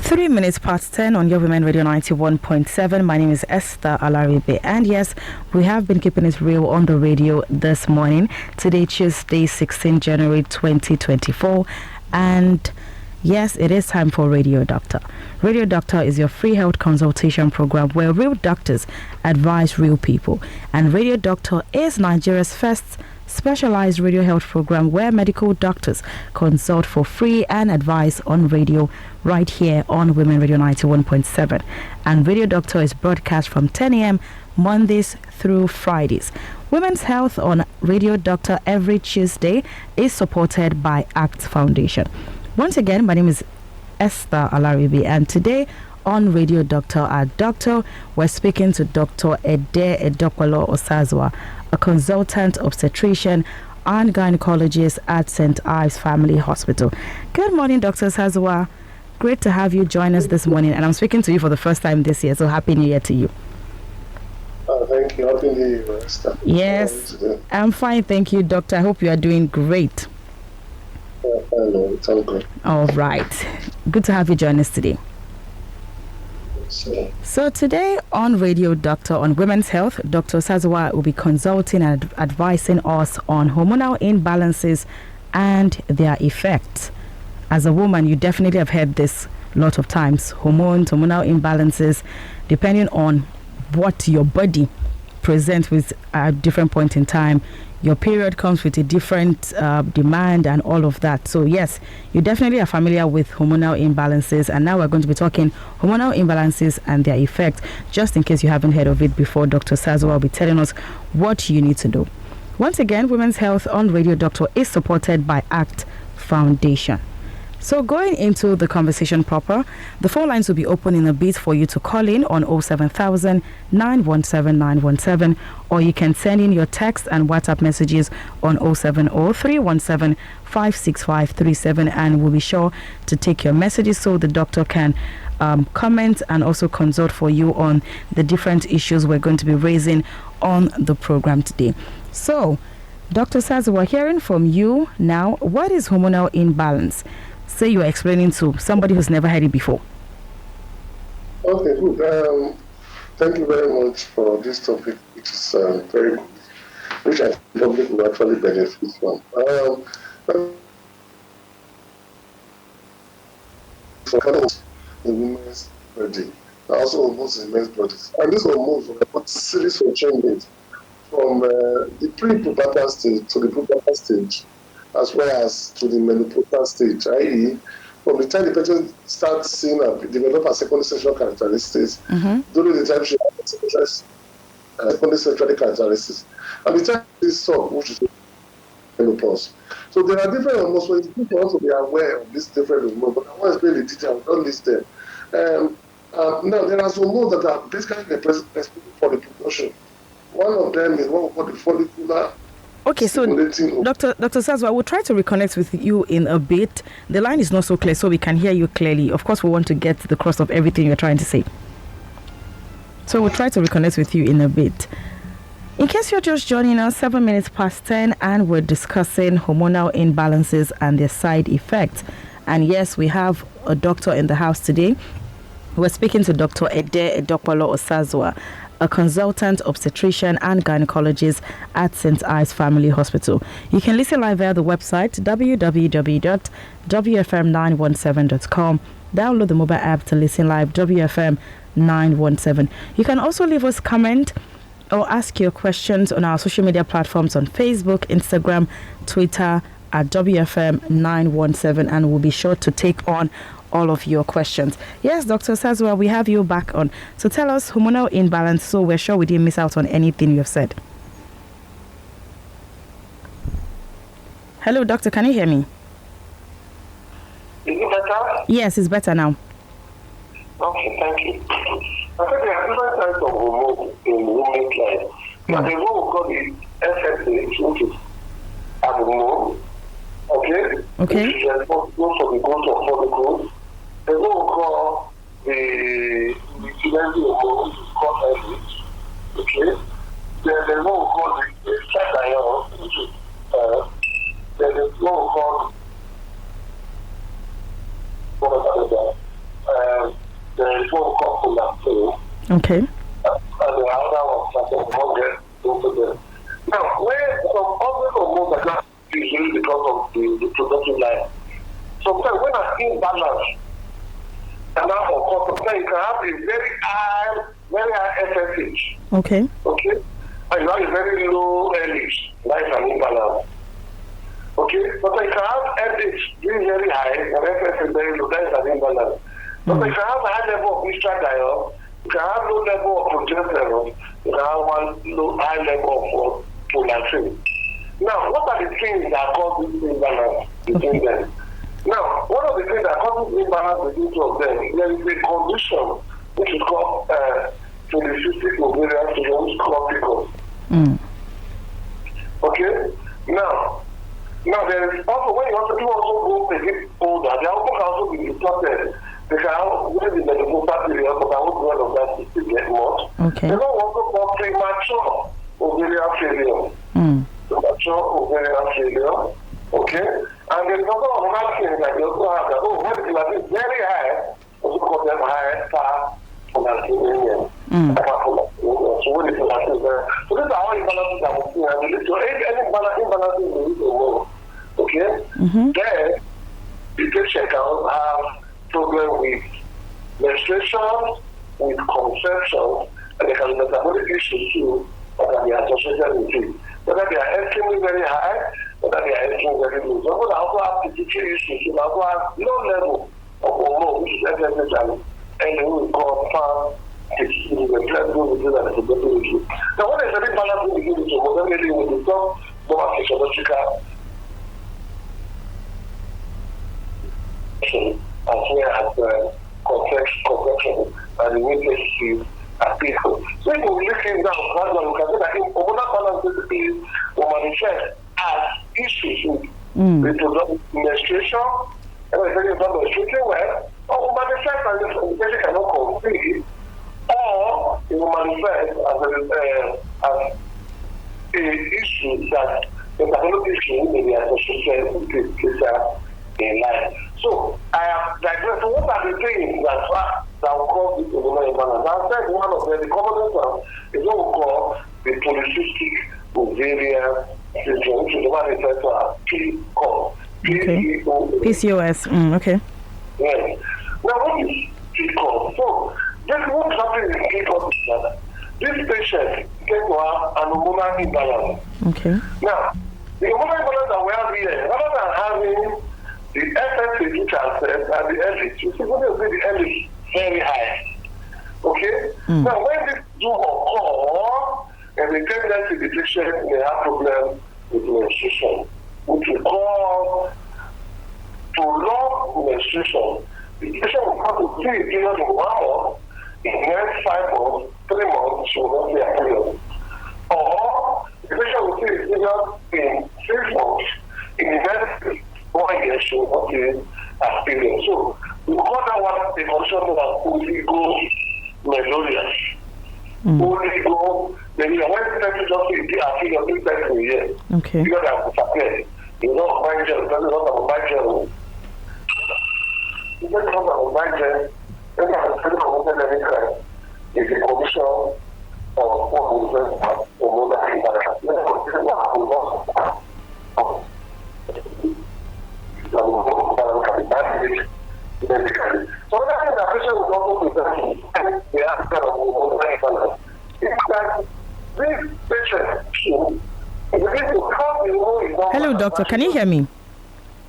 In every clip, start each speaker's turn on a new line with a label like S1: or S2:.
S1: 3 minutes past 10 on your Women Radio 91.7. My name is Esther Alaribe, and yes, we have been keeping it real on the radio this morning. Today, Tuesday, 16 January 2024, and yes, it is time for Radio Doctor. Radio Doctor is your free health consultation program where real doctors advise real people, and Radio Doctor is Nigeria's first specialized radio health program where medical doctors consult for free and advice on radio right here on Women Radio 91.7. And Radio Doctor is broadcast from 10 a.m. Mondays through Fridays. Women's Health on Radio Doctor every Tuesday is supported by ACT Foundation. Once again, my name is Esther Alaribe, and today on Radio Doctor, our doctor, we're speaking to Dr. Ede Edokwalo Osazwa, a consultant obstetrician and gynecologist at St. Ives Family Hospital. Good morning, Dr. Osazwa. Great to have you join us this morning, and I'm speaking to you for the first time this year, so Happy New Year to you.
S2: Thank you. Happy New Year, Esther.
S1: Yes, I'm fine, thank you, Doctor. I hope you are doing great.
S2: Hello, it's all good.
S1: All right. Good to have you join us today. So today on Radio Doctor on Women's Health, Dr. Osazwa will be consulting and advising us on hormonal imbalances and their effects. As a woman, you definitely have heard this a lot of times. Hormonal imbalances, depending on what your body presents with at a different point in time. Your period comes with a different demand and all of that. So yes, you definitely are familiar with hormonal imbalances, and now we're going to be talking hormonal imbalances and their effects. Just in case you haven't heard of it before, Dr. Osazwa will be telling us what you need to know. Once again, Women's Health on Radio Doctor is supported by ACT Foundation. So going into the conversation proper, the phone lines will be open in a bit for you to call in on 07000 917 917, or you can send in your text and WhatsApp messages on 070 317 56537, and we'll be sure to take your messages so the doctor can comment and also consult for you on the different issues we're going to be raising on the program today. So, Dr. Osazwa, we're hearing from you now. What is hormonal imbalance? Say you are explaining to somebody who's never heard it before.
S2: Okay, good. Thank you very much for this topic, which is very good, which I think the public will actually benefit from. For hormones in women's body, also hormones in men's bodies, and these hormones will have a series of changes from the pre-pubertal stage to the pubertal stage, as well as to the menopausal stage, i.e., from the time the person starts seeing develop a secondary sexual characteristics, during the time she has secondary sexual characteristics, and the time this song, which is menopause. So there are different hormones, so it's good for us to be aware of these different hormones, but I want to explain the detail, don't list them. Now, there are some hormones that are basically responsible for the reproduction. One of them is what we call the follicular.
S1: Okay, so Dr. Osazwa, we'll try to reconnect with you in a bit. The line is not so clear, so we can hear you clearly. Of course, we want to get the crux of everything you're trying to say. So we'll try to reconnect with you in a bit. In case you're just joining us, 7 minutes past 10, and we're discussing hormonal imbalances and their side effects. And yes, we have a doctor in the house today. We're speaking to Dr. Ede Edokwalo Osazwa, a consultant obstetrician and gynecologist at St. Ives Family Hospital. You can listen live via the website www.wfm917.com. Download the mobile app to listen live, WFM 917. You can also leave us comment or ask your questions on our social media platforms on Facebook, Instagram, Twitter at WFM 917, and we'll be sure to take on all of your questions. Yes, Dr. Osazwa, we have you back on. So tell us hormonal imbalance, so we're sure we didn't miss out on anything you've said. Hello, doctor, can you hear me?
S3: Is it better?
S1: Yes, it's better now.
S3: Okay, thank you. I think there are different types of hormones in women's life. But the one we call the FSH, which is hormone, okay?
S1: Okay.
S3: Which is responsible for the growth of follicles. The one we call the fertility hormone, which is called FSH, okay? Then the one we call the cation, which is then the one we call there is one couple that too.
S1: Okay.
S3: And the other one started to get into them. Now, where some other hormones are not usually because of the reproductive life. Sometimes when I'm imbalanced, and now of course sometimes you can have a very high FSH.
S1: Okay.
S3: Okay? And you have a very low LH. That is an imbalance. Okay? But you can have LH being very high and FSH very low. That is an imbalance. But you can have a high level of estradiol, you can have low level of progesterone, you can have high level of prolactin. Now, what are the things that cause this imbalance between them? Now, one of the things that causes imbalance between two of them, there is a condition which is called polycystic ovarian syndrome, which is called PCOS. Okay? Now there is also, when you also go a bit older, they also can also be distorted. They can have, maybe the menopause period, but I won't go on that to still get much.
S1: Okay.
S3: They don't also call premature ovarian failure. Premature ovarian failure. Okay? And there's also another thing that they also have that, when the prolactin is very high, also call them high fat prolactinemia. So when the prolactin is very high. So these are all imbalances that we see. And we need to, any imbalances we need to know. Okay? Then, the patient can also have problem with menstruation, with conception, and they can be metabolic issues too that can be associated with it. Whether they are extremely very high, whether they are extremely very low. Some people also have pituitary issues, they also have low level of hormone, which is FSH and we call the blood issue and the reproductive issue. Now, when there's a big balance between the two, definitely we will talk more physiological as well as conception and the Weekdays is peaceful. So if we listen down gradually, we can say that hormonal balance basically will manifest as issues with reproductive menstruation, and if it's not menstruating well, or will manifest as the patient cannot conceive, or it will manifest as a issue that the metabolic issue may be associated with this later in life. So I have digressed. So what are the things that will cause this hormonal imbalance? I said one of them, the commonest one, is what we call the polycystic ovarian syndrome, which is the one referred to as PCOS.
S1: PCOS. Okay.
S3: Yes. Now, what is PCOS? So, this what's happening in PCOS is that this patient tends to have an hormonal imbalance.
S1: Okay.
S3: Now, the hormonal imbalance that we have here, rather than having the FSH which I said and the LH, you see, when you see the LH very high. Okay? Now, when this do occur, and the tendency the patient may have problems with menstruation, which we call prolonged menstruation. The patient will have to see a period in 1 month, in the next 5 months, 3 months, she will not see a period. Or the patient will see a period in 6 months, in the next 1 year, she will not see a period. So we call that one a condition of oligomenorrhea. Oligomenorrhea. When the person just see a period 3 times a year,
S1: okay.
S3: Period has disappeared. You know, mind gel, that's not about mind gel. You just talk about mind gel, then I can tell you what any crime is a condition of what we say hormonal imbalance. Then I can tell you what so that the patient will also present the aspect of hormonal imbalance. It's that this patient
S1: Hello, doctor. Can you hear me?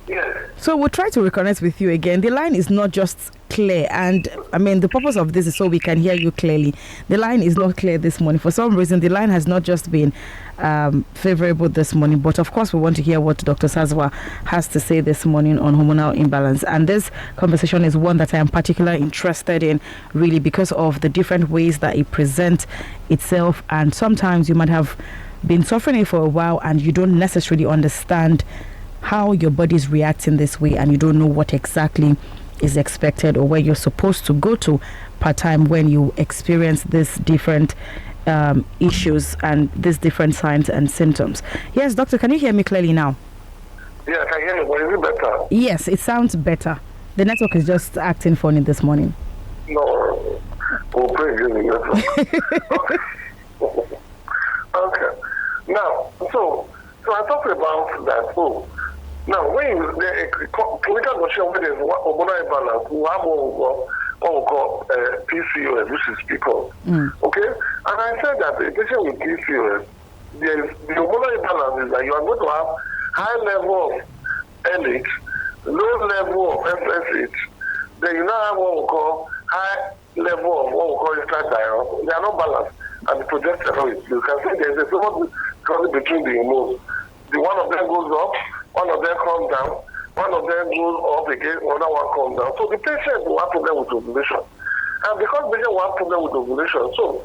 S3: Yes.
S1: So we'll try to reconnect with you again. The line is not just clear, and I mean the purpose of this is so we can hear you clearly. The line is not clear this morning. For some reason, the line has not just been favorable this morning, but of course we want to hear what Dr. Sazwa has to say this morning on hormonal imbalance. And this conversation is one that I am particularly interested in, really, because of the different ways that it presents itself, and sometimes you might have been suffering it for a while and you don't necessarily understand how your body is reacting this way, and you don't know what exactly is expected or where you're supposed to go to per time when you experience these different issues and these different signs and symptoms. Yes, doctor, can you hear me clearly now?
S3: Yeah, I can hear you, but is it better?
S1: Yes, it sounds better. The network is just acting funny this morning.
S3: No, we'll pray again in okay. Okay. Now, so I talked about that. Oh, now when the clinical condition where there's hormonal imbalance, we have what we call PCOS, which is PCOS. Okay, and I said that the patient with PCOS, the hormonal imbalance is that you are going to have high level of LH, low level of FSH. Then you now have what we call high level of what we call estradiol. They are not balanced, and the progesterone. You can see there is a so much difference between the hormones. The one of them goes up, one of them comes down, one of them goes up again, another one comes down. So the patient will have problem with ovulation. And because the patient will have problem with ovulation, so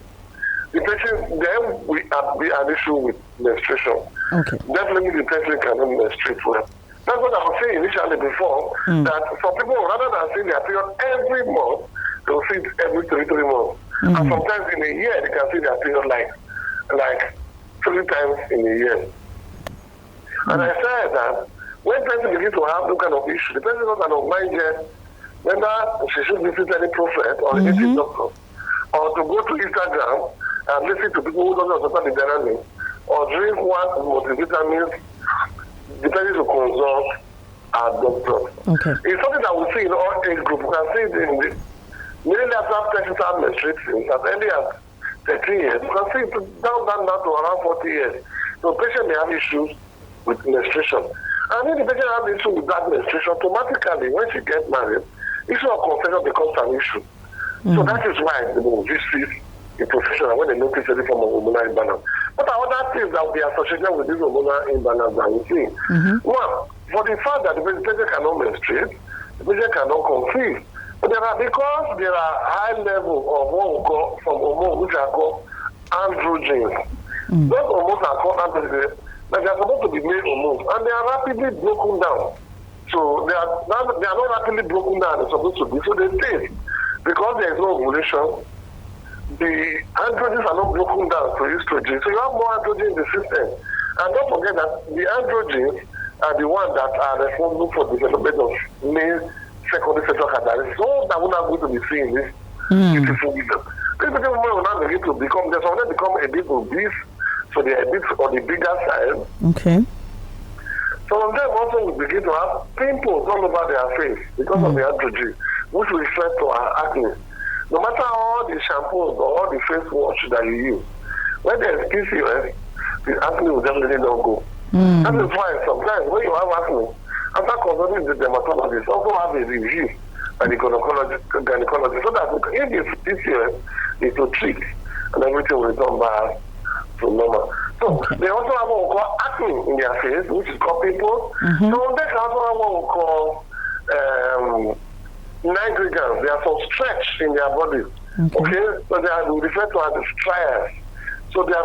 S3: the patient then will be an issue with menstruation. Okay. Definitely the patient cannot menstruate well. That's what I was saying initially before, that some people, rather than seeing their period every month, they'll see it every 3 months. And sometimes in a year, they can see their period like 3 times in a year. And I said that when person begins to have those kind of issue, the person doesn't know mind yet whether she should visit any prophet or any doctor, or to go to Instagram and listen to people who don't understand the dynamics, or drink one multivitamins, depending to consult our doctor. Okay. It's something that we see in all age groups. We can see it in the mainly after person start menstruating as early as 13 years. You can see it down to around 40 years. So patient may have issues with menstruation. And if the patient has issue with that menstruation, automatically when she gets married, issue of conception becomes an issue. So that is why they will visit a professional when they notice any form of hormonal imbalance. But other things that will be associated with this hormonal imbalance that we see. One, for the fact that the patient cannot menstruate, the patient cannot conceive. But because there are high levels of what we call some hormones which are called androgens. Those hormones are called androgens. But they are supposed to be male hormones, and they are rapidly broken down. So they are not rapidly broken down as they're supposed to be. So they stay. Because there is no ovulation, the androgens are not broken down to estrogen. So you have more androgen in the system. And don't forget that the androgens are the ones that are responsible for the development of male secondary sexual characteristics. So that we're not going to be seeing this beautiful women. These beautiful women will not begin to become, some of them become a bit obese. So they are a bit on the bigger side. Okay. Some of them also will begin to have pimples all over their face because of the androgen, which will reflect to our acne. No matter all the shampoos or all the face wash that you use, when there is PCOS, the acne will definitely not go. That is why sometimes when you have acne, after consulting the dermatologist, also have a review by the gynecologist so that if it's PCOS, it's to treat and everything will return back to normal. So they also have what we call acne in their face, which is called pimples. So they also have what we call nigrigans. There are some stretch in their bodies. Okay? So they are referred to as striations. So their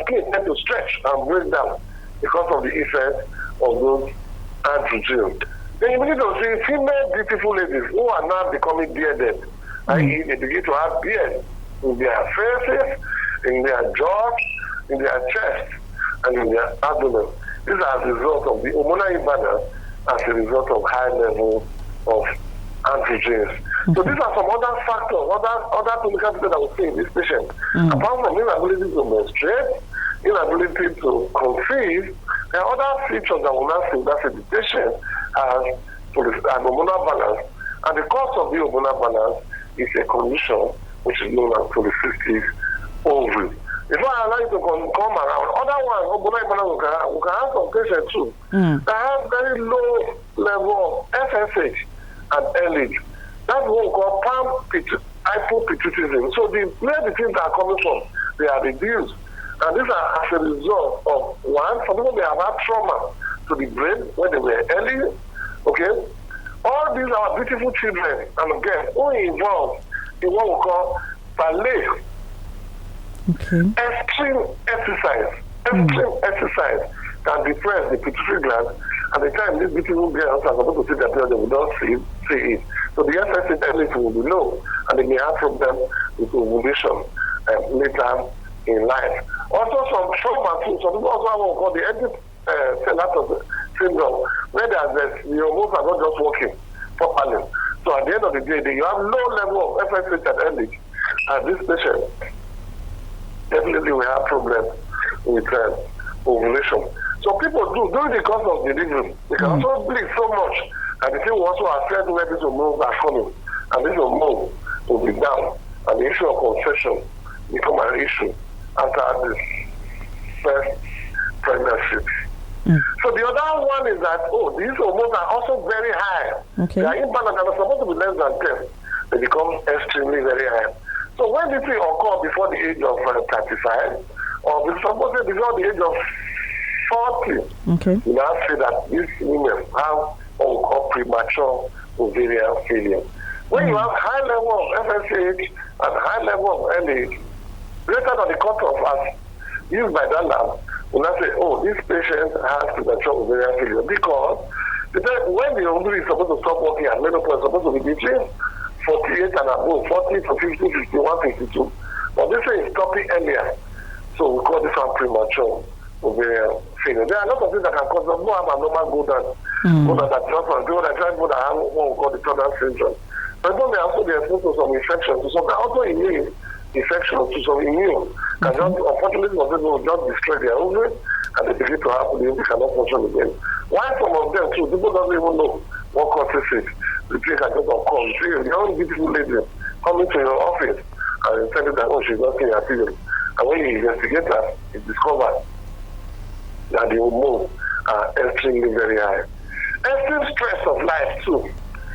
S3: skin tend to stretch and break down because of the effect of those androgens. Then you begin to see female beautiful ladies who are now becoming bearded. I.e., they begin to have beards in their faces, in their jaws, in their chest, and in their abdomen. These are as a result of the hormonal imbalance as a result of high levels of androgens. So these are some other factors, other clinical features that we see in this patient. Apart from inability to menstruate, inability to conceive, there are other features that will not see that the patient has an hormonal balance, and the cause of the hormonal balance is a condition which is known as polycystic ovary. If I allow you to come around, other ones, hormonal imbalance, we can have some patients too that have very low level of FSH and LH. That's what we call hypopituitarism. So where the things are coming from, they are reduced. And these are as a result of one, some people may have had trauma to the brain when they were early. Okay? All these are beautiful children, and again, only involved in what we call ballet. Extreme exercise can depress the pituitary gland, and the time these beautiful girls are supposed to see their period, they will not see it. So the FSH will be low, and they may have problems with ovulation later in life. Also, some trauma too. Some people also have what we call the Edith syndrome, where the hormones are not just working properly. So at the end of the day, you have low level of FSH at LH, and this patient definitely will have problems with ovulation. So people during the course of delivery, they can also bleed so much, and the thing will also affect where this hormones are coming, and this hormone will be down, and the issue of conception become an issue after this first pregnancy. So the other one is that, these hormones are also very high.
S1: Okay.
S3: They are imbalanced and are supposed to be less than 10. They become extremely very high. So when this thing occur before the age of 35, or supposed to before the age of 40, you now see that these women have what we call premature ovarian failure. When you have high level of FSH and high level of LH, greater than the cutoff as used by that lab, we now say, this patient has premature ovarian failure, because when the ovary is supposed to stop working at menopause, it's supposed to be between 48 and above, 40 to 50, 51, 52. But this thing is stopping earlier. So we call this one premature ovarian failure. There are a lot of things that can cause them. More have abnormal gonads that just want to do that. People that have what we call the Turner syndrome. But then they also be exposed to some infections, to some autoimmune infections, to some immune. And just, unfortunately, some people will just destroy their ovary, and they begin to have the ovary cannot function again. Why some of them too? People don't even know what causes it. The thing can just occur. You see, the only beautiful lady coming to your office and you tell you that she's not seeing her period. And when you investigate her, you discover that the hormones are extremely very high. Extreme stress of life too.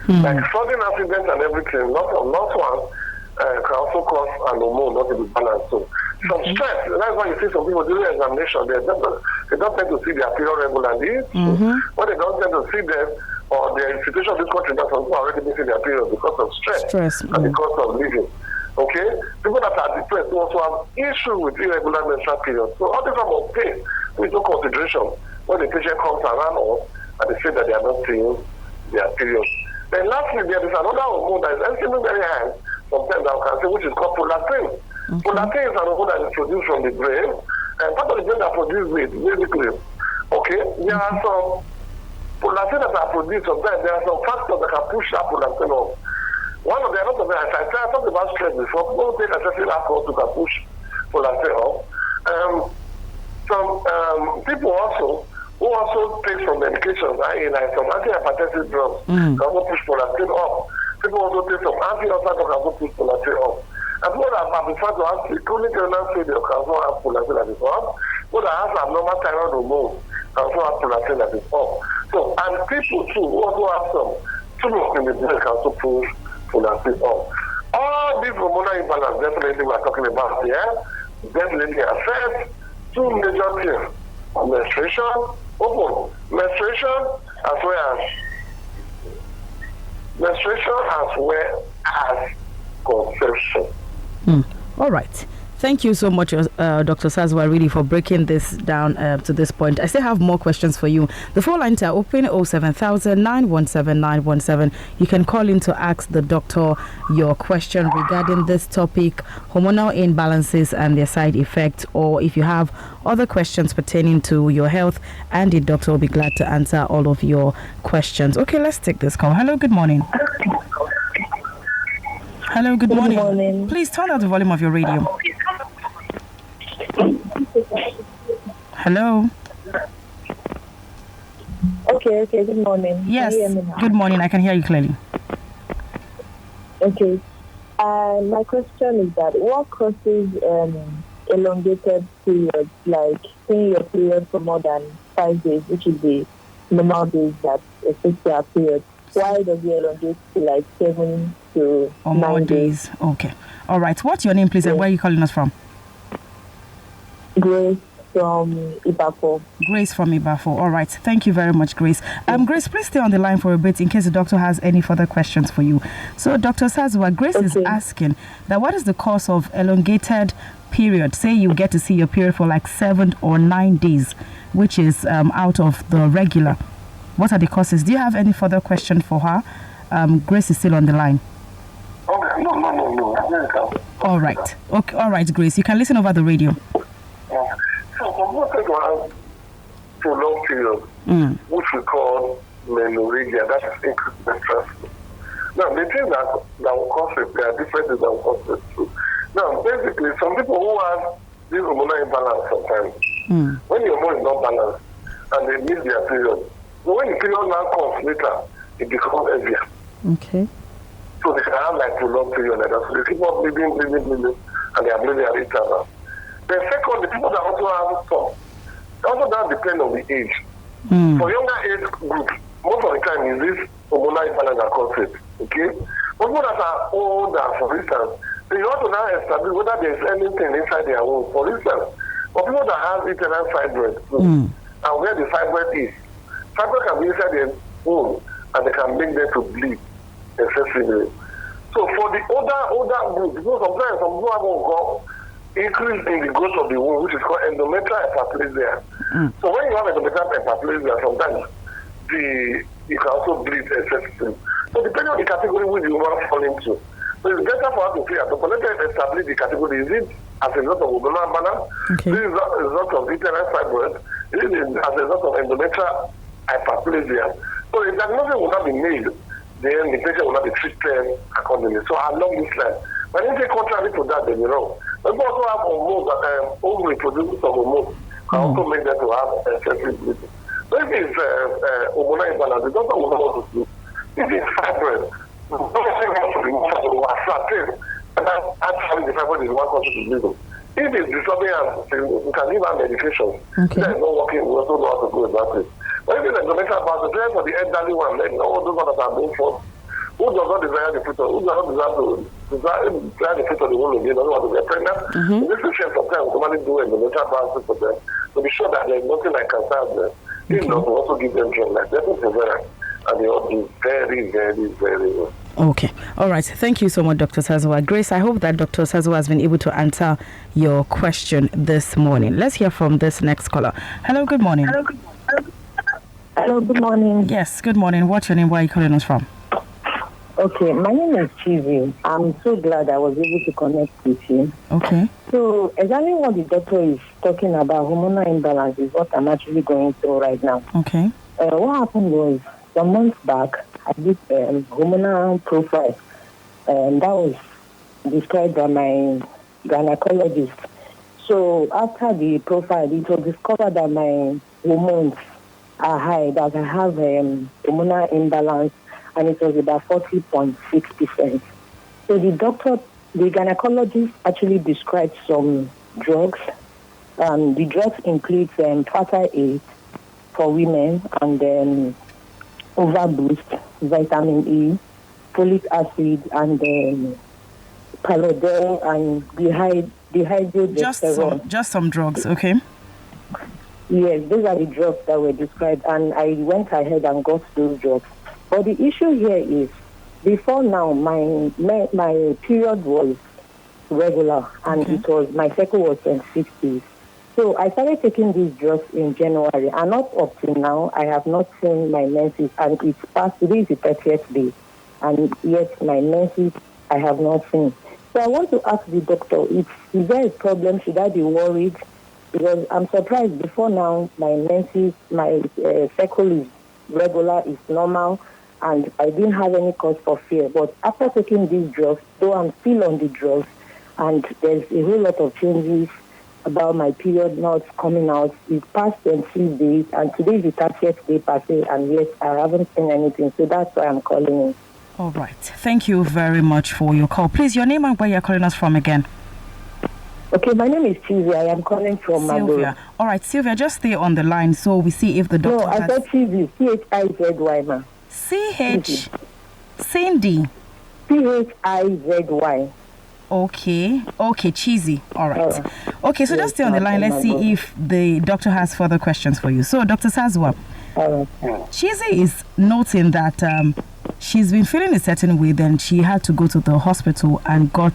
S3: Like sudden accidents and everything, not one can also cause an hormone not to be balanced. So some stress, that's why you see some people during examination, they don't tend to see their period regularly. When they don't tend to see them, or the situation of this country, that some people are already missing their period because of stress. And because of living. Okay? People that are depressed also have issues with irregular menstrual periods. So all this type of pain, we take consideration when the patient comes around us and they say that they are not seeing their period. Then lastly, there is another hormone that is extremely very high, sometimes I can say, which is called prolactin. Prolactin is an hormone that is produced from the brain, and part of the brain that produces it, basically. Okay? There are some prolactin that are produced, sometimes there are some factors that can push that prolactin off. One of the other things, as I talked about stress before, people take excessive alcohol to can push prolactin off. Some people also who also take some medications, like some antihypertensive drugs, can also push prolactin up. People also take some anti-ulcer drugs, can also push prolactin up. And people that have been found to have chronic renal failure can also have prolactin that is up. People that have abnormal thyroid hormone can also have prolactin that is up. So, and people too who also have some tumors in the brain can also push prolactin up. All these hormonal imbalance definitely we are talking about here definitely affect two major things: menstruation, menstruation as well as conception.
S1: All right. Thank you so much, Dr. Sazwa, really, for breaking this down to this point. I still have more questions for you. The phone lines are open, 07000 917 917. You can call in to ask the doctor your question regarding this topic, hormonal imbalances and their side effects, or if you have other questions pertaining to your health, and the doctor will be glad to answer all of your questions. Okay, let's take this call. Hello, good morning. Hello, good morning.
S4: Good morning.
S1: Please turn down the volume of your radio. Hello.
S4: Okay, good morning.
S1: Yes,
S4: Can you hear me now?
S1: good morning. I can hear you clearly.
S4: Okay. My question is that what causes elongated periods, like seeing your period for more than 5 days, which is the normal days that a 6-hour period? Why does it elongate to like 7 to
S1: or
S4: 9
S1: more days? Okay. All right. What's your name, please, and where are you calling us from?
S4: Grace from Ibafo.
S1: Grace from Ibafo. All right. Thank you very much, Grace. Grace, please stay on the line for a bit in case the doctor has any further questions for you. So, Dr. Sazwa, Grace is asking that what is the cause of elongated period? Say you get to see your period for like 7 or 9 days, which is out of the regular. What are the causes? Do you have any further question for her? Grace is still on the line.
S3: Okay, no.
S1: All right. Okay, all right, Grace. You can listen over the radio.
S3: So, some people have prolonged period, which we call menorrhagia, that is increased menstrual flow. Now, the thing that will cause it, there are different things that will cause it too. Now, basically, some people who have this hormonal imbalance sometimes, when your hormone is not balanced and they miss their period, so when the period now comes later, it becomes heavier.
S1: Okay.
S3: So they can have like prolonged period like that. So they keep on bleeding, and they are bleeding at each other. Then second, the people that also have some, also that depend on the age. For younger age group, most of the time is this hormonal imbalance that causes it. Okay? But people that are older, for instance, they want to now establish whether there is anything inside their womb. For instance, for people that have internal fibroid, and where the fibroid is, fibroid can be inside their womb and they can make them to bleed excessively. So for the older group, because sometimes some people have got increase in the growth of the womb, which is called endometrial hyperplasia. So when you have endometrial hyperplasia, sometimes you can also bleed excessively. So depending on the category which you want to fall into, so it's better for us to figure out, but let us establish the category. Is it as a result of hormonal balance?
S1: Okay.
S3: Is it as a result of internal fibroid? Is it as a result of endometrial hyperplasia? So if diagnosis will not be made, then the patient will not be treated accordingly. So along this line, but if they contrary to that, then you're wrong. But we also have hormones, ovary producing some hormones, can also make them to have excessive bleeding. So if it's hormonal imbalance, the doctor will know what to do. If it's fibroid, the doctor wants to remove it or ascertain, and actually the fibroid is one cause of bleeding. If it's disturbing us, we can give our medication. That is not working, we also know how to go about it. But if it's endometrial hyperplasia, for the elderly one, then all those ones that are being forced, who does not desire the fruit of, who does not desire the fruit of the womb again, doesn't want to get pregnant. This patient sometimes normally do endometrial biopsy for them to be sure that there is nothing like cancer out there. If not, we also give them drugs like that, and they all do very, very, very well.
S1: Okay. All right. Thank you so much, Dr. Sazawa. Grace, I hope that Dr. Sazawa has been able to answer your question this morning. Let's hear from this next caller. Hello, good morning.
S4: Hello, good morning.
S1: Yes, good morning. What's your name? Where are you calling us from?
S4: Okay, my name is Chizi. I'm so glad I was able to connect with you.
S1: Okay.
S4: So, exactly what the doctor is talking about, hormonal imbalance, is what I'm actually going through right now.
S1: Okay.
S4: What happened was, some months back, I did hormonal profile, and that was described by my gynecologist. So, after the profile, it was discovered that my hormones are high, that I have hormonal imbalance, and it was about 40.6%. So the gynecologist actually described some drugs. The drugs include factor 8 for women, and then overboost, vitamin E, folic acid, and then pallidol, and dihydrotestosterone.
S1: Just some drugs, okay?
S4: Yes, those are the drugs that were described, and I went ahead and got those drugs. But the issue here is, before now, my period was regular, and it was, my cycle was in 60s. So I started taking these drugs in January, and not up to now, I have not seen my menses, and it's past, today is the 30th day, and yet my menses I have not seen. So I want to ask the doctor, is there a problem? Should I be worried? Because I'm surprised, before now, my menses, my cycle is regular, is normal, and I didn't have any cause for fear. But after taking these drugs, though I'm still on the drugs, and there's a whole lot of changes about my period not coming out. It's past 26 days, and today is the 30th day per se, and yet I haven't seen anything. So that's why I'm calling in.
S1: All right. Thank you very much for your call. Please, your name and where you're calling us from again.
S4: Okay, my name is Sylvia. I am calling from
S1: Sylvia. All right, Sylvia, just stay on the line so we see if the doctor
S4: I said Chizi, C-H-I-Z-Y, ma.
S1: C-H, Cindy.
S4: C-H-I-Z-Y.
S1: Okay, cheesy. All right. Okay, so just stay on the line. Let's see if the doctor has further questions for you. So, Dr. Sazwa, Cheesy is noting that she's been feeling a certain way, then she had to go to the hospital and got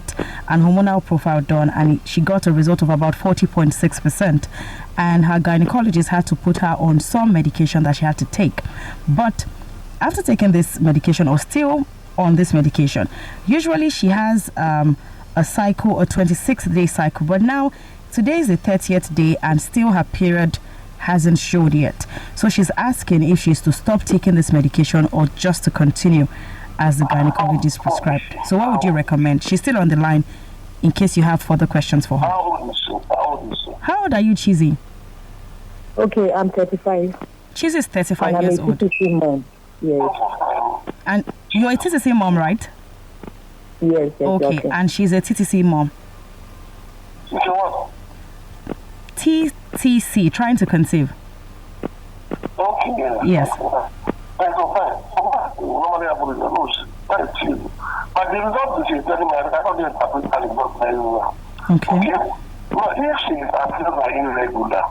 S1: an hormonal profile done, and she got a result of about 40.6%, and her gynecologist had to put her on some medication that she had to take. But after taking this medication, or still on this medication, usually she has a cycle, a 26-day cycle, but now today is the 30th day and still her period hasn't showed yet. So she's asking if she's to stop taking this medication or just to continue. as the gynecologist prescribed. So what would you recommend? She's still on the line in case you have further questions for her.
S3: How old is she?
S1: How old are you, Chizzy?
S4: Okay, I'm 35.
S1: Chizzy is 35
S4: and
S1: years
S4: I'm a
S1: old.
S4: TTC mom. Yes.
S1: And you're a TTC mom, right?
S4: Yes,
S1: Okay, and she's a TTC mom.
S3: She's what?
S1: TTC, trying to conceive.
S3: Okay.
S1: Yes.
S3: Fine. Normally I would lose. But the result is telling me I don't interpret the result very well.
S1: Okay.
S3: But if she is appears irregular,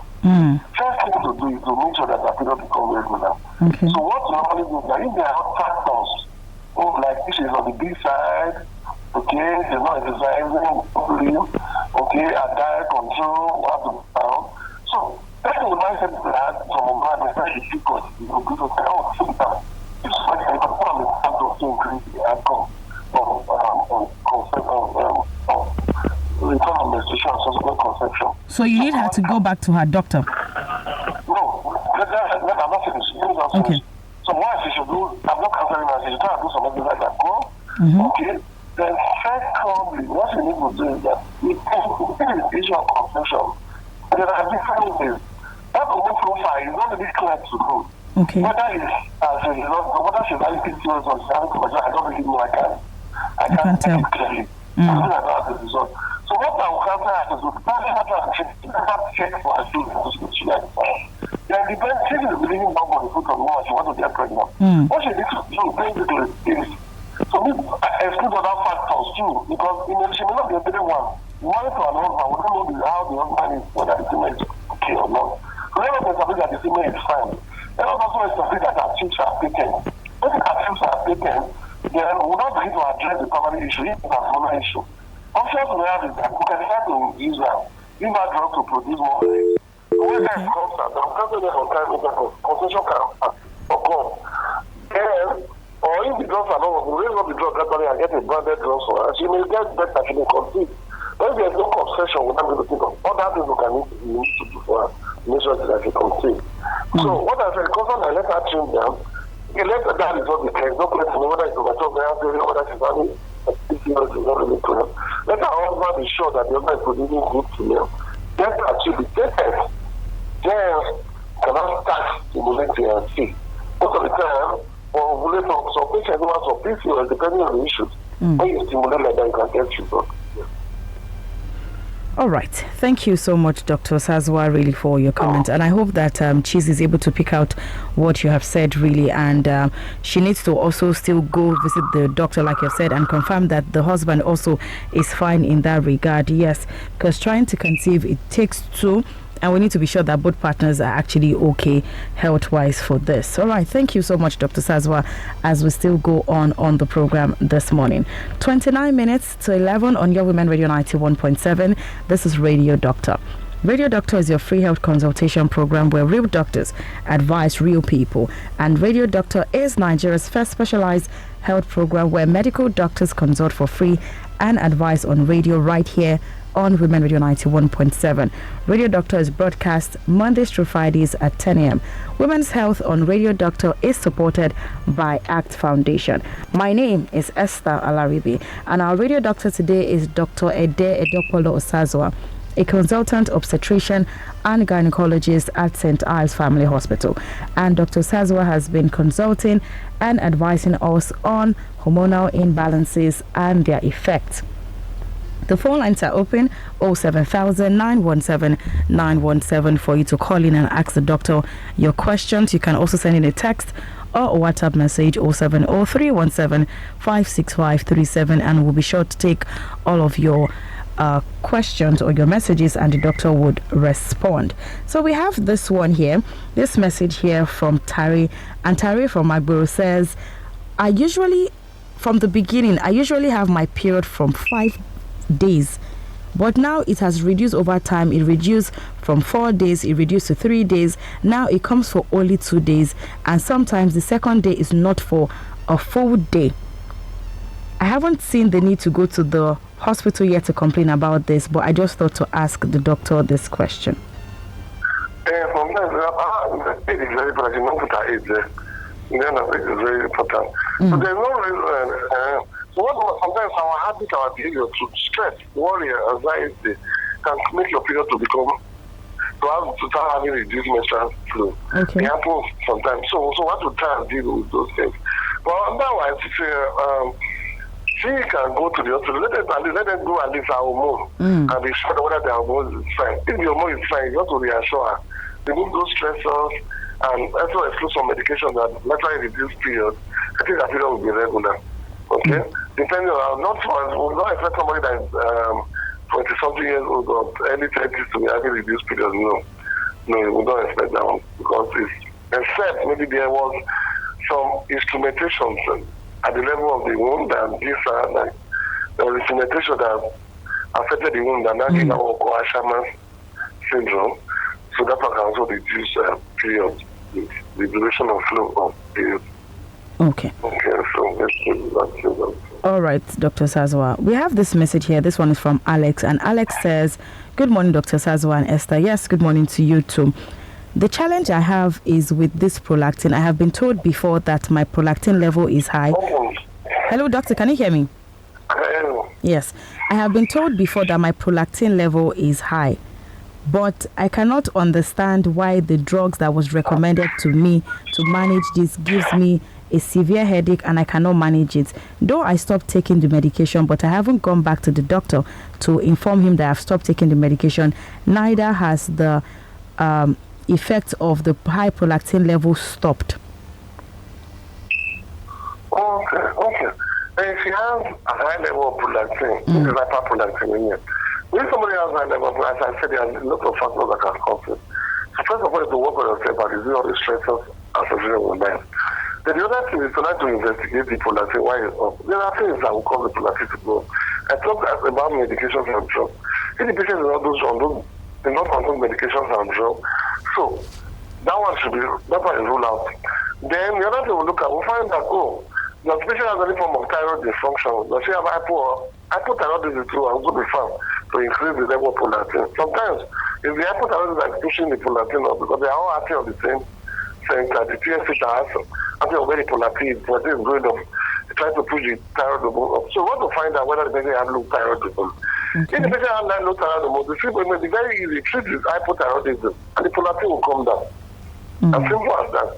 S3: first thing to do is to make sure that the period becomes regular.
S1: Okay.
S3: So what you normally do is that if there are factors, like if she's on the B side, okay, she's not exercising properly, okay, her diet control, what to found. So that's the mindset that from a man is very difficult. You know, people say, oh, sometimes it's like I can put on the factor to increase the outcome of return of menstruation and subsequent conception.
S1: So you need her to go back to her doctor.
S3: No, I'm not finished.
S1: Okay.
S3: So what she should do, I'm not canceling her, she should try to do something like that. Go. Okay. Then secondly, what you need to do is that you take the issue of conception. There are different things. That woman profile is not really clear to go.
S1: Okay.
S3: Whether it's as a result, whether she's having pictures or she's having conversation, I don't really know. I can't tell clearly. I don't know about the result. So what I will have to do is check for her children. Then depends, she is believing back on the foot of woman, she wants to get pregnant. What she needs to do basically is so we exclude other factors too, because she may not be a better one. Married to an husband, we don't know how the husband is, whether the female is okay or not. So let us establish that the female is fine. Let us also establish that her chips are taken. If her chips are taken, then we will not begin to address the primary issue, it's a hormonal issue. Options we have is that we can try to use give her drugs to produce more eggs. When that comes out, the sometimes concentration can occur. Then, or if the drugs are not working, we raise up the drug gradually and get a branded drug for her. She may get better, she may conceive. When there's no concession, we're not going to think of other things we need to do for her to make sure that she conceive. So, what I said, because I let her trim down, okay, let her that result be clear. No place to know whether it's over 12 hours, whether she's having a 6 years, is not really clear. Let her husband be sure that the other is producing good to them. Let her actually be tested. Then, cannot start stimulating and see. Most of the time, for ovulator, some patients who have some PCOS, depending on the issues, when you stimulate like that, you can get results.
S1: All right. Thank you so much, Dr. Sazwa, really, for your comments. And I hope that Cheese is able to pick out what you have said, really. And she needs to also still go visit the doctor, like you said, and confirm that the husband also is fine in that regard. Yes, because trying to conceive, it takes two. And we need to be sure that both partners are actually okay health-wise for this. All right. Thank you so much, Dr. Sazwa, as we still go on the program this morning. 29 minutes to 11 on your Women Radio 91.7. This is Radio Doctor. Radio Doctor is your free health consultation program where real doctors advise real people. And Radio Doctor is Nigeria's first specialized health program where medical doctors consult for free and advise on radio right here on Women Radio 91.7. Radio Doctor is broadcast Mondays through Fridays at 10 a.m. Women's Health on Radio Doctor is supported by ACT Foundation. My name is Esther Alaribi, and our Radio Doctor today is Dr. Ede Edopolo Osazwa, a consultant obstetrician and gynecologist at St. Ives Family Hospital. And Dr. Sazwa has been consulting and advising us on hormonal imbalances and their effects. The phone lines are open 07000 917 917 for you to call in and ask the doctor your questions. You can also send in a text or a WhatsApp message 070 56537, and we'll be sure to take all of your questions or your messages, and the doctor would respond. So we have this one here, this message here from Tari, and Tari from Magboro says, from the beginning, I usually have my period from 5 days, but now it has reduced over time. It reduced from 4 days, it reduced to 3 days. Now it comes for only 2 days, and sometimes the second day is not for a full day. I haven't seen the need to go to the hospital yet to complain about this, but I just thought to ask the doctor this question.
S3: From there, it is very Then I think it's very important. So there's no reason. So sometimes our habit, our behavior to stress, worry, anxiety can make your period to start having reduced menstrual flow.
S1: Okay.
S3: It happens sometimes. So what to try and deal with those things. But otherwise, she can go to the hospital. Let them go and leave her hormone and be sure whether the hormone is fine. If the hormone is fine, you have to reassure her. Remove those stressors and also exclude some medication that naturally reduce period. I think that period will be regular. Okay? Depending on, will not expect somebody that is 20-something years old or early 30s to be having reduced period. No, we don't expect that one because except maybe there was some instrumentation at the level of the wound and this like there was instrumentation that affected the wound and now gave what we call Asherman syndrome. So that can also reduce period, the duration of flow of period.
S1: Okay.
S3: Okay, so let's do that.
S1: All right, Dr. Sazwa. We have this message here. This one is from Alex. And Alex says, good morning, Dr. Sazwa and Esther. Yes, good morning to you too. The challenge I have is with this prolactin. I have been told before that my prolactin level is high. Hello, doctor. Can you hear me? Yes. I have been told before that my prolactin level is high. But I cannot understand why the drugs that was recommended to me to manage this gives me a severe headache and I cannot manage it. Though I stopped taking the medication, but I haven't gone back to the doctor to inform him that I've stopped taking the medication. Neither has the effect of the high prolactin level stopped.
S3: Okay. And if you have a high level of prolactin, this is hyperprolactinemia. When somebody has high level of prolactin, as I said, there are lots of factors that can cause it. So first of all, is to work on yourself and reduce all the stressors associated with that. Then the other thing is to like to investigate the prolactin, why it's up. There are things that will cause the prolactin to go up. I talked about medications and drugs. If the patient is not those on do not consume medications and drugs, so that one is ruled out. Then the other thing we'll look at, we'll find that, the patient has any form of thyroid dysfunction. Does she have hypothyroidism too, and also be found to increase the level of prolactin. Sometimes, if the hypothyroidism is pushing the prolactin up, because they are all acting on the same center, the TSC has acting on very prolactin is going up. They try to push the thyroid hormone up. So we want to find out whether the patient has low thyroid hormone. If the patient has low thyroid hormone, the treatment may be very easy. Treat with hypothyroidism, and the prolactin will come down. As simple as that.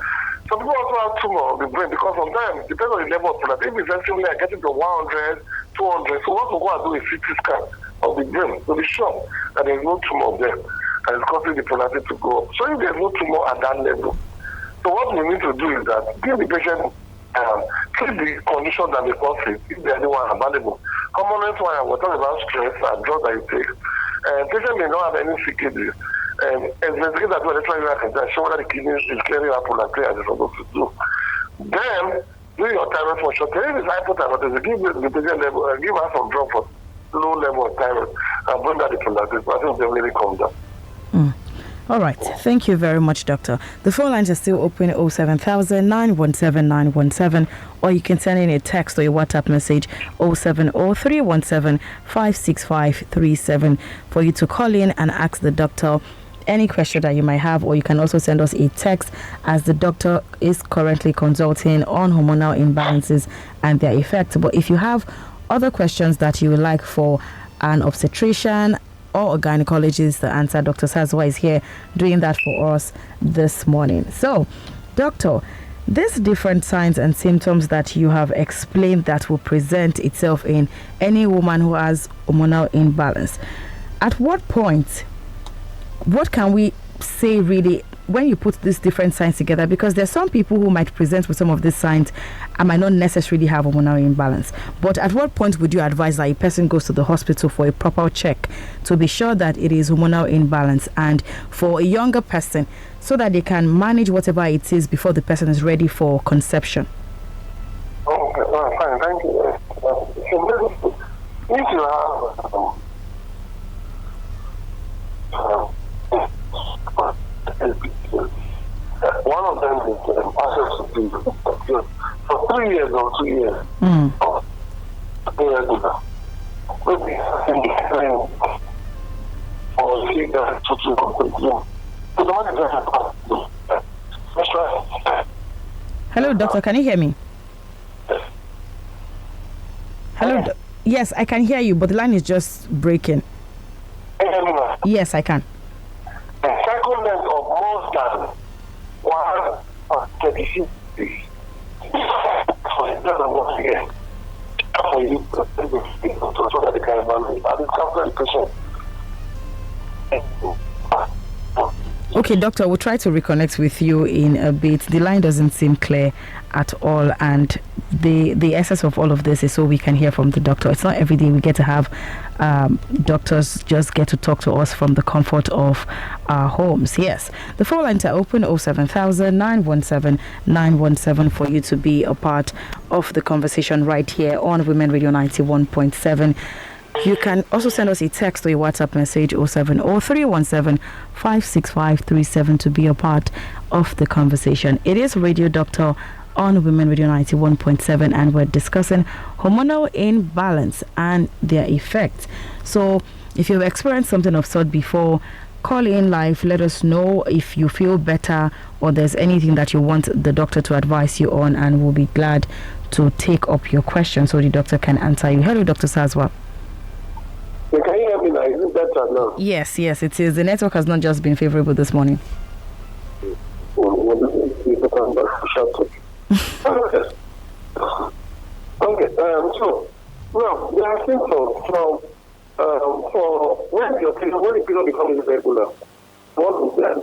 S3: Some people also have tumor of the brain because sometimes, depending on the level of prolactin, if it's actually like getting to 100, 200, so what we go and do is CT scan of the brain to be sure that there's no tumor there and it's causing the prolactin to go up. So if there's no tumor at that level, so what we need to do is that give the patient treat the condition that they cause it if there's anyone available. Commonly, why we're talking about stress and drugs that you take. Patient may not have any CKD. Investigate that when they can show whether the kidney is clearing out prolactin as it's supposed to do. Then, do your thyroid function. If it's hypothyroidism, give the patient level, give her some drug for low level of thyroid and bring that the prolactin. But I think they really come down.
S1: All right. Thank you very much, doctor. The phone lines are still open 07000 917 917, or you can send in a text or a WhatsApp message 070 56537 for you to call in and ask the doctor any question that you might have, or you can also send us a text as the doctor is currently consulting on hormonal imbalances and their effects. But if you have other questions that you would like for an obstetrician or a gynecologist to answer, Dr. Sazwa is here doing that for us this morning. So, doctor, these different signs and symptoms that you have explained that will present itself in any woman who has hormonal imbalance, at what point, what can we say really when you put these different signs together? Because there's some people who might present with some of these signs and might not necessarily have hormonal imbalance. But at what point would you advise that a person goes to the hospital for a proper check to be sure that it is hormonal imbalance, and for a younger person so that they can manage whatever it is before the person is ready for conception?
S3: Okay, fine, thank you. So if you have one of them is access to people. For 3 years or 2 years, irregular. Maybe or see that to the one is very
S1: Hello, doctor. Can you hear me? Hello. Yes, I can hear you, but the line is just breaking. Yes, I can.
S3: The cycle length of more than 136 days. For you, so that they can evaluate. I discovered the patient.
S1: Okay, doctor, we'll try to reconnect with you in a bit. The line doesn't seem clear at all, and the essence of all of this is so we can hear from the doctor. It's not every day we get to have doctors just get to talk to us from the comfort of our homes. Yes, the phone lines are open 07000 917 917 for you to be a part of the conversation right here on Women Radio 91.7. You can also send us a text or a WhatsApp message 070 56537 to be a part of the conversation. It is Radio Doctor on Women Radio 91.7, and we're discussing hormonal imbalance and their effects. So if you've experienced something of sort before, call in live, let us know if you feel better or there's anything that you want the doctor to advise you on, and we'll be glad to take up your question so the doctor can answer you. Hello, Dr. Sazwa.
S3: Can you hear me now? Is it better now?
S1: Yes, it is. The network has not just been favorable this morning.
S3: Okay, so, well, there are symptoms for when the period becomes irregular. One is that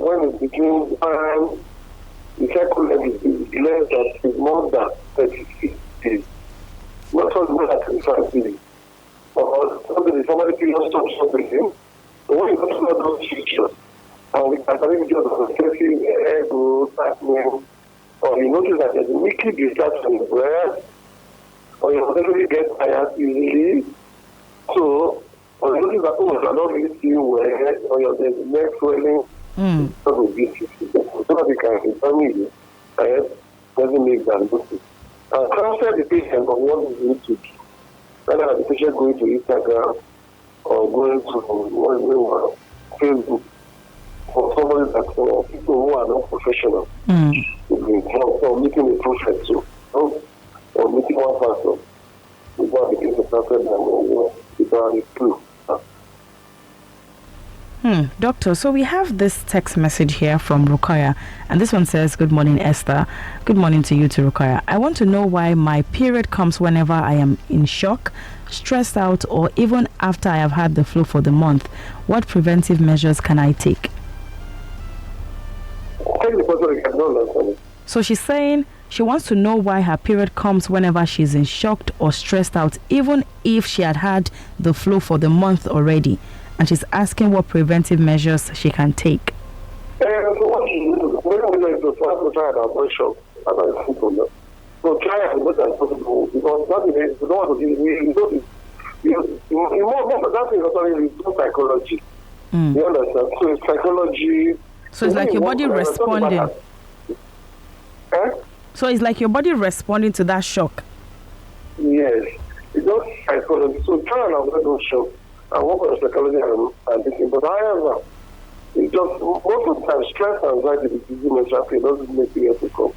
S3: when it begins, the cycle length is less than is more than 36 days. Not so more than 35 days. Or somebody period stops something. So when you go to those features, we can really just excessive ego, tightening, or you notice that there's a weekly distraction where or you potentially get tired easily. So, or you notice that, you're not really seeing well, or there's neck swelling, because of this, so that we can determine you, doesn't make that notice. Counsel the patient on what is need to do. Whether the patient going to Instagram or going to Facebook, for somebody that for people who are not professional, or making a prophet too, or making one person without becoming a prophet and without a clue.
S1: Doctor, so we have this text message here from Rukaya, and this one says, "Good morning, Esther. Good morning to you, to Rukaya. I want to know why my period comes whenever I am in shock, stressed out, or even after I have had the flu for the month. What preventive measures can I take?" So she's saying she wants to know why her period comes whenever she's in shocked or stressed out, even if she had had the flu for the month already. And she's asking what preventive measures she can take.
S3: So what you do, when to try to avoid shock, so try as much as possible, because that is the one that is also psychology. You understand? So it's psychology.
S1: So it's like your body responding. So it's like your body responding to that shock.
S3: Yes, it's not psychology. So try and avoid those shocks and work on psychology and thinking. But however, it's just most of the time stress and anxiety is easy mental pain doesn't make you able to come.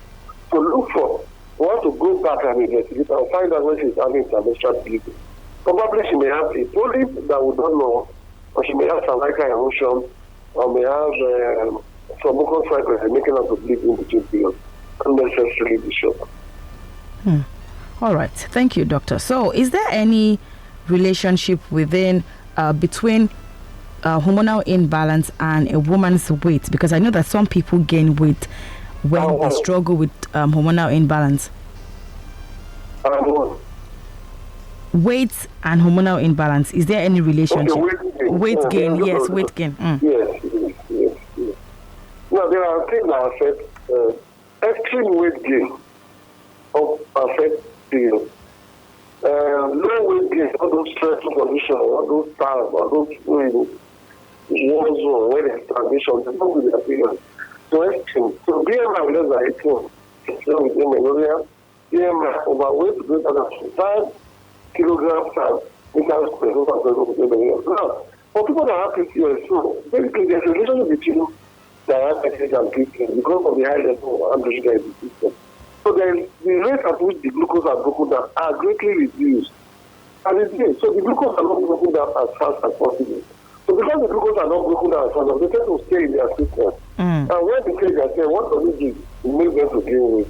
S3: So look for, we want to go back and investigate and find out when she's having some extra bleeding. Probably she may have a polyp that we don't know, or she may have some like emotion, or may have some mucous fibers making her to bleed in between periods. Unnecessarily be shock.
S1: All right, thank you, doctor. So is there any relationship between hormonal imbalance and a woman's weight? Because I know that some people gain weight when they struggle with hormonal imbalance. Weight and hormonal imbalance, is there any relationship?
S3: Okay,
S1: weight gain, yes, weight gain.
S3: Yes. Now there are things that affect extreme weight gain affect the low weight gain, all those stressful conditions, all those times, all those war zone, where there's stagnation, they don't do their period. So extreme. So BMI less than 18, same with amenorrhea, BMI overweight greater than 5 kilograms and meters per over amenorrhea. Now, For people that have PCOS, so basically there's a relationship between diabetes and PCOS because of the high level of androgen in the system. So the rate at which the glucose are broken down are greatly reduced. And so the glucose are not broken down as fast as possible. So because the glucose are not broken down as fast, they tend to stay in their system. And when they say that, what does it do? It makes them to gain weight.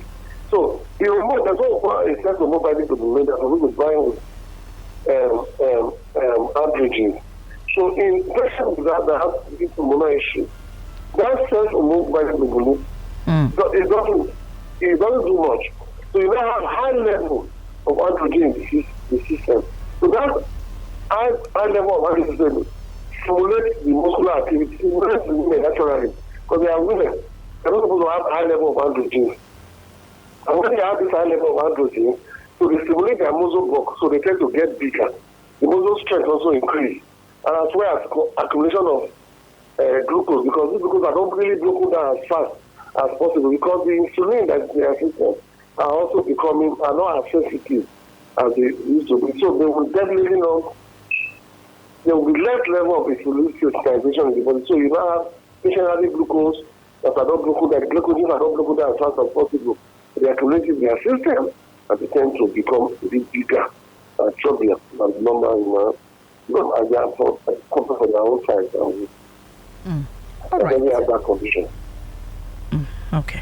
S3: So the hormone, there's also a sense of mobile to be made that we could buy with androgens. So in patients that have this hormonal issue, that sense of mobile globulin, it doesn't do much. So you now have high level of androgen in the system. So that high level of androgen stimulates the muscular activity, stimulates the women naturally. Because they are women, they're not supposed to have high level of androgen. And when they have this high level of androgen, so they stimulate their muscle bulk, so they tend to get bigger. The muscle strength also increase. And as well as accumulation of glucose, because these glucose are not really broken down as fast as possible, because the insulin that they are system are also are not as sensitive as they used to be. So they will definitely there will be less level of insulin sensitization in the body. So you now have patient having glucose that are not broken down, the glucoses are not broken down as fast as possible. They accumulate in their system and they tend to become a bit bigger and chubbier than normal, not as they are for their own size.
S1: All right.
S3: They have that condition.
S1: Okay.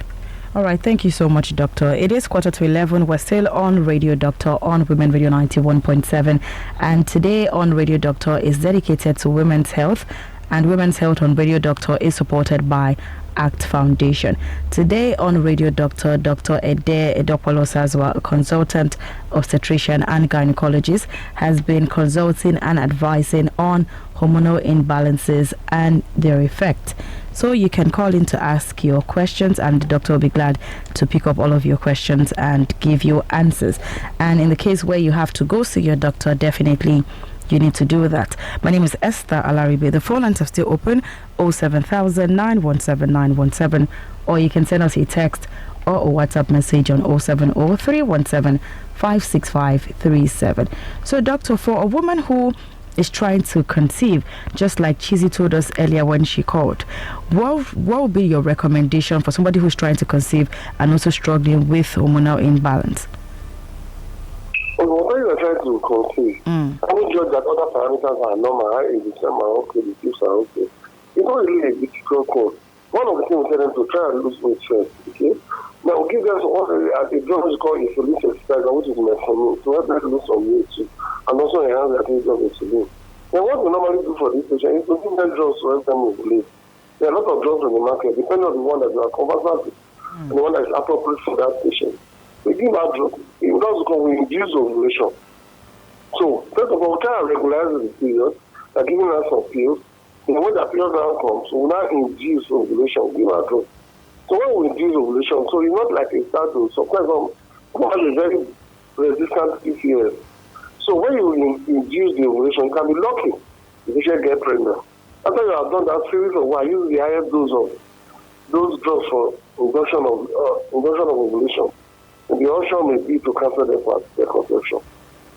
S1: All right. Thank you so much, Doctor. It is 11:15. We're still on Radio Doctor on Women Radio 91.7. And today on Radio Doctor is dedicated to women's health. And Women's Health on Radio Doctor is supported by ACT Foundation. Today on Radio Doctor, Dr. Ede Edopolo Sazwa, a consultant obstetrician and gynecologist, has been consulting and advising on hormonal imbalances and their effect. So you can call in to ask your questions, and the doctor will be glad to pick up all of your questions and give you answers. And in the case where you have to go see your doctor, definitely you need to do that. My name is Esther Alaribe. The phone lines are still open, 07000 917 917, or you can send us a text or a WhatsApp message on 070 317 56537. So, doctor, for a woman who is trying to conceive, just like Chizzy told us earlier when she called, what would be your recommendation for somebody who's trying to conceive and also struggling with hormonal imbalance?
S3: Well, when you are trying to conceive, I would judge that other parameters are normal, in the same are okay, the tips are okay. It's not really a difficult call. One of the things we tell them to try and lose weight first, okay? Now, we give them a drug which is called insulin exercise, which is metformin, to help them lose some weight too, and also enhance their activity of insulin. Then what we normally do for this patient is to give them drugs to help them ovulate. There are a lot of drugs on the market, depending on the one that you are conversant with, and the one that is appropriate for that patient. We give our drug. It does because we induce ovulation. So, first of all, we try to regularize the period by giving us some pills. And when that period now comes, we now induce ovulation, give our drug. So when we induce ovulation, so it's not like a start to, sometimes one has a very resistant PCOS. So when you induce the ovulation, you can be lucky if you should get pregnant. After you have done that series of while, use the highest dose of those drugs for induction of ovulation. And the option may be to cancel their conception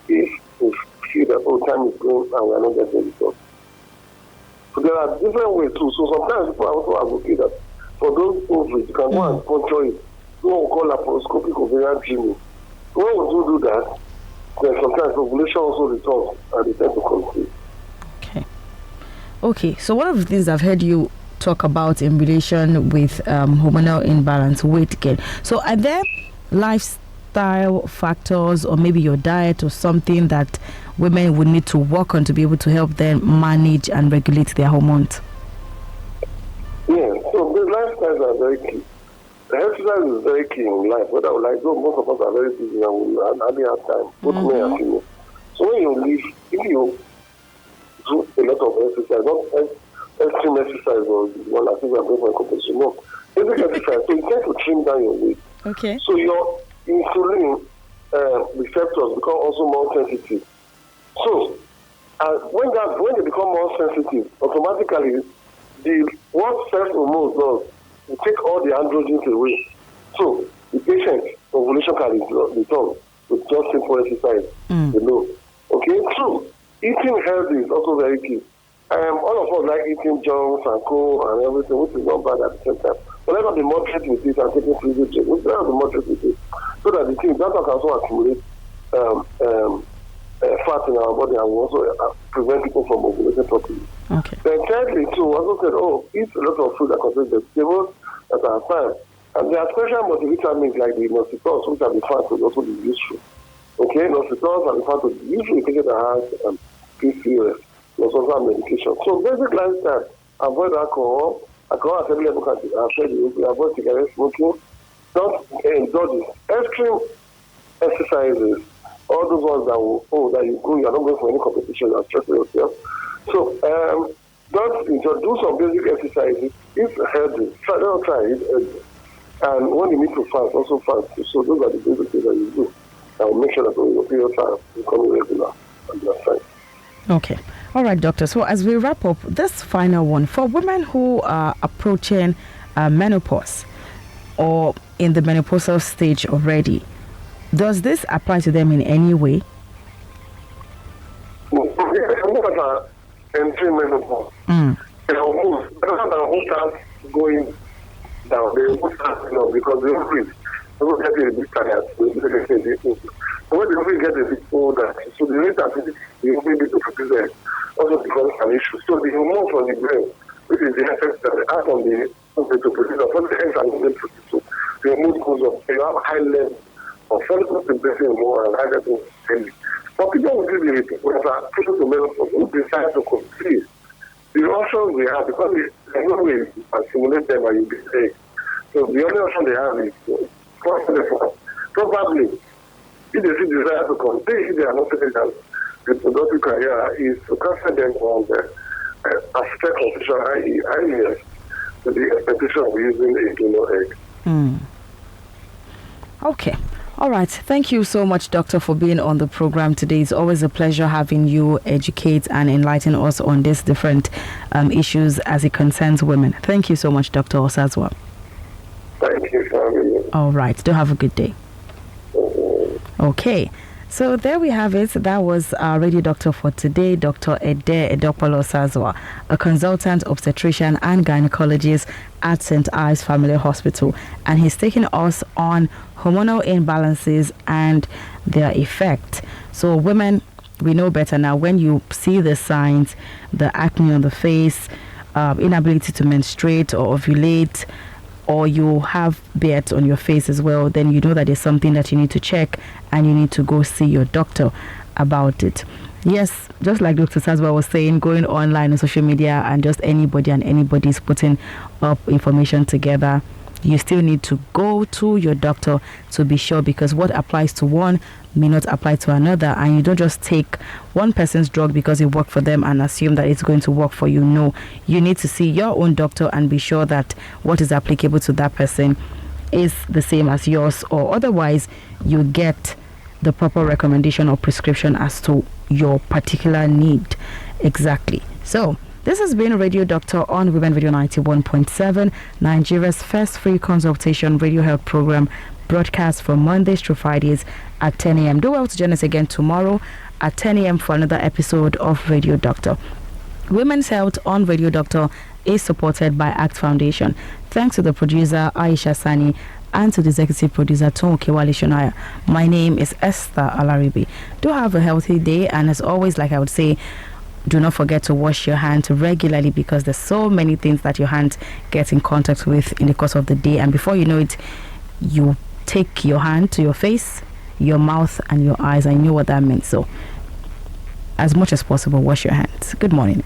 S3: if we see that time is going and we are not getting results. So there are different ways too. So sometimes people also advocate that for those ovaries, you can go and puncture it. What we call laparoscopic ovarian dreaming. So when we do that, then sometimes ovulation also returns and they tend to conceive.
S1: Okay. So one of the things I've heard you talk about in relation with hormonal imbalance, weight gain. So are there lifestyle factors or maybe your diet or something that women would need to work on to be able to help them manage and regulate their hormones?
S3: Yeah, so the lifestyles are very key. The exercise is very key in life. Whether we like, most of us are very busy and we hardly have time, both men and female. So when you live, if you do a lot of exercise, not extreme exercise or one I think we are going for a competition, no. Basic exercise, so you tend to trim down your weight.
S1: Okay.
S3: So your insulin receptors become also more sensitive. So when they become more sensitive, automatically what sex hormones does, it take all the androgens away. So the patient ovulation can return with just simple exercise. Okay, true. Eating healthy is also very key. All of us like eating junks and coal and everything, which is not bad at the same time. But let us be moderate with it and taking free drinks. Let us be moderate with it so that the thing that can also accumulate fat in our body and will also prevent people from ovulating properly.
S1: Okay.
S3: Then thirdly, too, also said, eat a lot of food that contains vegetables that are fine. And there are special multivitamins like the inositol, which are the found to also be useful. Okay, inositol are the found to be useful in patients that has PCOS, also medication. So basic lifestyle, avoid alcohol. Alcohol at every level can affect you. Avoid cigarette smoking. Don't indulge in extreme exercises. All those ones that you go, you're not going for any competition, you're stressing yourself. So don't do some basic exercises. If healthy, try it. And when you need to fast, also fast. So those are the basic things that you do. And we'll make sure that your periods are becoming regular and your time.
S1: Okay. All right, doctor. So as we wrap up, this final one, for women who are approaching menopause or in the menopausal stage already, does this apply to them in any way?
S3: Entering menopause. The whole starts going down. They will start, because they don't breathe. They will get a bit tired. So when the ovary gets a bit older, so the rate at which the ovary to produce also becomes an issue. So the hormone from the brain, which is the effect that they have on the ovary to produce, or the eggs and the produce, so the hormone goes up. So you have a high level of follicle stimulating hormone and high level of healthy. But people will give you people that are close to menopause who decide to complete the options they have, because there's no way you can stimulate them and you'll be safe. So the only option they have is to cross the probably. If they see desire to complete, if they are not taking that reproductive career, is to transfer them on the aspect of sexual IVF to the expectation of using a donor egg.
S1: Okay. All right. Thank you so much, Doctor, for being on the program today. It's always a pleasure having you educate and enlighten us on these different issues as it concerns women. Thank you so much, Dr. Osazwa.
S3: Thank you for having me.
S1: All right. Do have a good day. Okay. So there we have it. That was our radio doctor for today, Dr. Ede Edopolo Osazwa, a consultant obstetrician and gynecologist at St. Ives Family Hospital. And he's taking us on hormonal imbalances and their effect. So women, we know better now. When you see the signs, the acne on the face, inability to menstruate or ovulate, or you have beards on your face as well, then you know that there's something that you need to check and you need to go see your doctor about it. Yes, just like Dr. Sazwa was saying, going online on social media and just anybody and anybody is putting up information together, you still need to go to your doctor to be sure, because what applies to one may not apply to another, and you don't just take one person's drug because it worked for them and assume that it's going to work for you. No, you need to see your own doctor and be sure that what is applicable to that person is the same as yours, or otherwise you get the proper recommendation or prescription as to your particular need. Exactly. So this has been Radio Doctor on Women Radio 91.7, Nigeria's first free consultation radio health program, broadcast from Mondays through Fridays at 10 a.m. Do well to join us again tomorrow at 10 a.m. for another episode of Radio Doctor. Women's Health on Radio Doctor is supported by ACT Foundation. Thanks to the producer Aisha Sani and to the executive producer Tom Kewale Shonaya. My name is Esther Alaribi. Do have a healthy day, and as always, like I would say, do not forget to wash your hands regularly, because there's so many things that your hands get in contact with in the course of the day, and before you know it, you take your hand to your face, your mouth and your eyes. I know what that means. So as much as possible, wash your hands. Good morning.